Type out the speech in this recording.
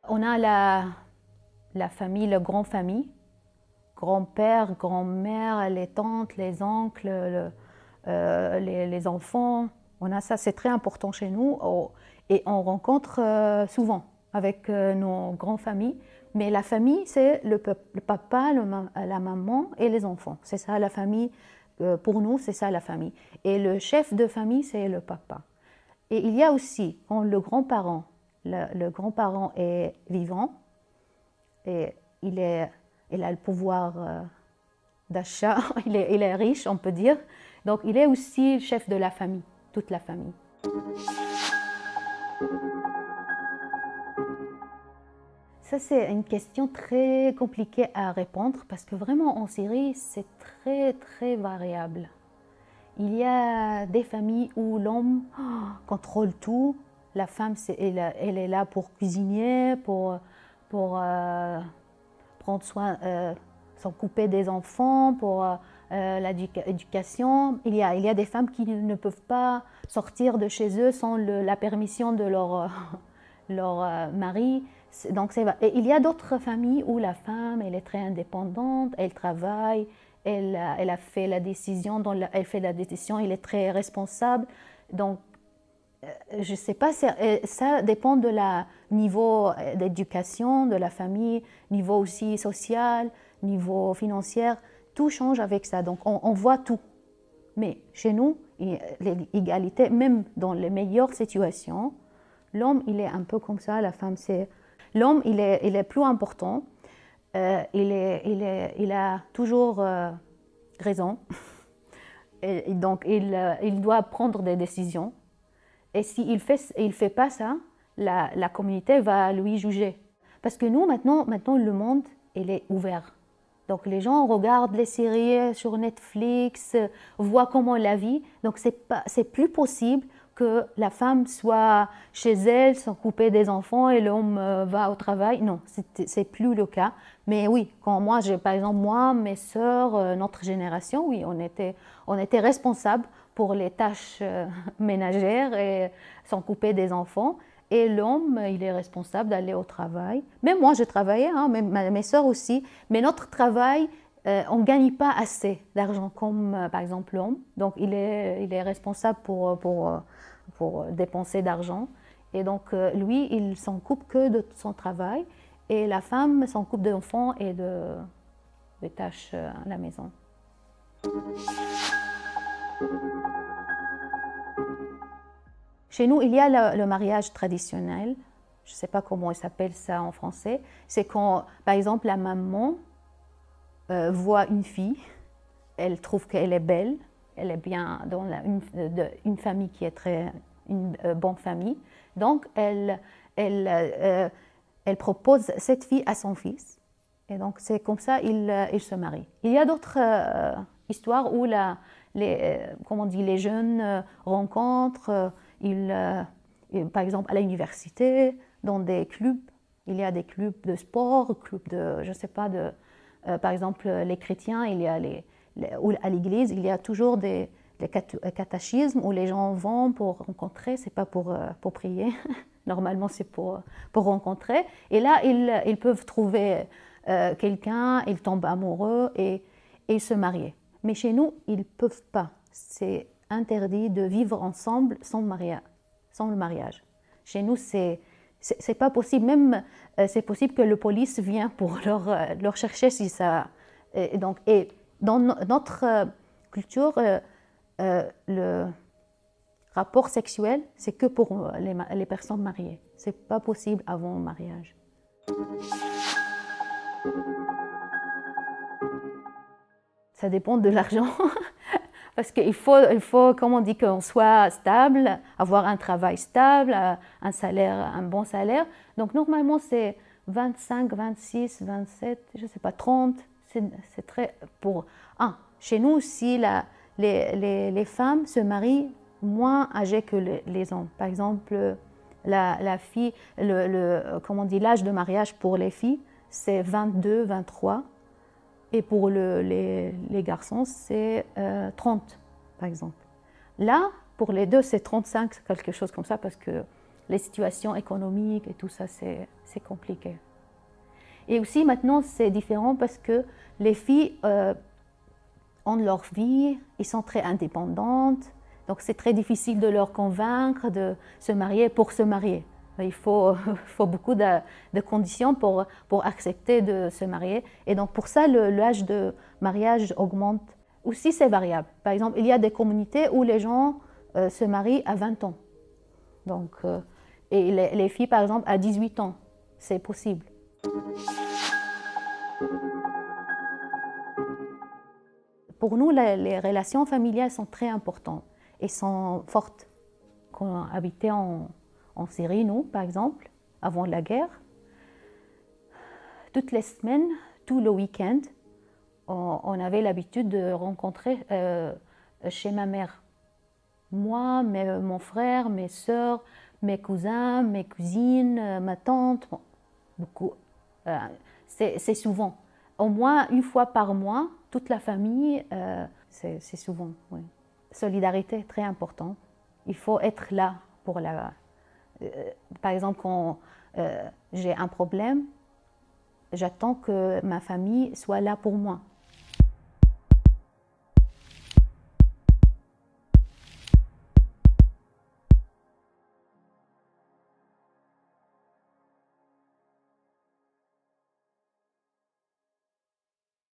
On a la famille, la grande famille, grand-père, grand-mère, les tantes, les oncles, les enfants. On a ça, c'est très important chez nous et on rencontre souvent avec nos grandes familles. Mais la famille, c'est le papa, la maman et les enfants. C'est ça la famille, pour nous, c'est ça la famille. Et le chef de famille, c'est le papa. Et il y a aussi, quand le grand-parent est vivant, et il a le pouvoir d'achat, il est riche, on peut dire. Donc il est aussi le chef de la famille, toute la famille. Ça, c'est une question très compliquée à répondre parce que vraiment en Syrie, c'est très variable. Il y a des familles où l'homme contrôle tout. La femme, elle est là pour cuisiner, pour prendre soin, s'occuper des enfants, pour l'éducation. Il y a des femmes qui ne peuvent pas sortir de chez eux sans la permission de leur mari. Donc, et il y a d'autres familles où la femme, elle est très indépendante, elle travaille, elle a fait la décision, elle fait la décision, elle est très responsable. Donc, je ne sais pas, ça dépend de la niveau d'éducation de la famille, niveau aussi social, niveau financier, tout change avec ça. Donc, on voit tout. Mais chez nous, l'égalité, même dans les meilleures situations, l'homme, il est un peu comme ça, la femme, c'est... L'homme, il est plus important, il a toujours raison, et donc il doit prendre des décisions. Et s'il ne fait pas ça, la communauté va lui juger. Parce que nous, maintenant le monde, il est ouvert. Donc les gens regardent les séries sur Netflix, voient comment la vie. Donc c'est plus possible que la femme soit chez elle, s'occuper des enfants et l'homme va au travail. Non, c'est plus le cas. Mais oui, quand par exemple, moi, mes sœurs, notre génération, oui, on était responsables pour les tâches ménagères et s'occuper des enfants. Et l'homme, il est responsable d'aller au travail. Même moi, je travaillais, hein, mes sœurs aussi. Mais notre travail, on ne gagne pas assez d'argent comme, par exemple, l'homme. Donc, il est responsable pour dépenser d'argent. Et donc, lui, il s'en coupe que de son travail. Et la femme s'en coupe d'enfants et des tâches à la maison. Chez nous, il y a le mariage traditionnel. Je ne sais pas comment il s'appelle ça en français. C'est quand, par exemple, la maman voit une fille, elle trouve qu'elle est belle, elle est bien dans une famille qui est une bonne famille. Donc, elle propose cette fille à son fils. Et donc, c'est comme ça il se marie. Il y a d'autres histoires où les jeunes rencontrent, par exemple, à l'université, dans des clubs. Il y a des clubs de sport, clubs de, je ne sais pas, par exemple, les chrétiens, ou à l'église, il y a toujours des catéchismes où les gens vont pour rencontrer, c'est pas pour prier, normalement c'est pour rencontrer. Et là, ils peuvent trouver quelqu'un, ils tombent amoureux et ils se marient. Mais chez nous, ils ne peuvent pas. C'est interdit de vivre ensemble sans le mariage. Chez nous, c'est pas possible. Même, c'est possible que la police vienne pour leur chercher si ça... Et dans notre culture, le rapport sexuel, c'est que pour les personnes mariées. C'est pas possible avant le mariage. Ça dépend de l'argent. Parce qu'il faut, comme on dit, qu'on soit stable, avoir un travail stable, un salaire, un bon salaire. Donc normalement, c'est 25, 26, 27, je ne sais pas, 30. C'est très pour... chez nous aussi, les femmes se marient moins âgées que les hommes. Par exemple, la fille, comment on dit, l'âge de mariage pour les filles, c'est 22, 23. Et pour les garçons, c'est 30, par exemple. Là, pour les deux, c'est 35, quelque chose comme ça, parce que les situations économiques et tout ça, c'est compliqué. Et aussi, maintenant, c'est différent parce que les filles ont leur vie, ils sont très indépendantes, donc c'est très difficile de leur convaincre de se marier pour se marier. Il faut beaucoup de conditions pour accepter de se marier. Et donc pour ça, l'âge de mariage augmente. Aussi, c'est variable. Par exemple, il y a des communautés où les gens se marient à 20 ans. Donc, et les filles, par exemple, à 18 ans. C'est possible. Pour nous, les relations familiales sont très importantes et sont fortes. Quand on habitait en Syrie, nous, par exemple, avant la guerre, toutes les semaines, tout le week-end, on avait l'habitude de rencontrer chez ma mère. Moi, mon frère, mes sœurs, mes cousins, mes cousines, ma tante, beaucoup. C'est souvent. Au moins une fois par mois, toute la famille, c'est souvent. Oui. Solidarité, très important. Il faut être là pour la... par exemple, quand j'ai un problème, j'attends que ma famille soit là pour moi.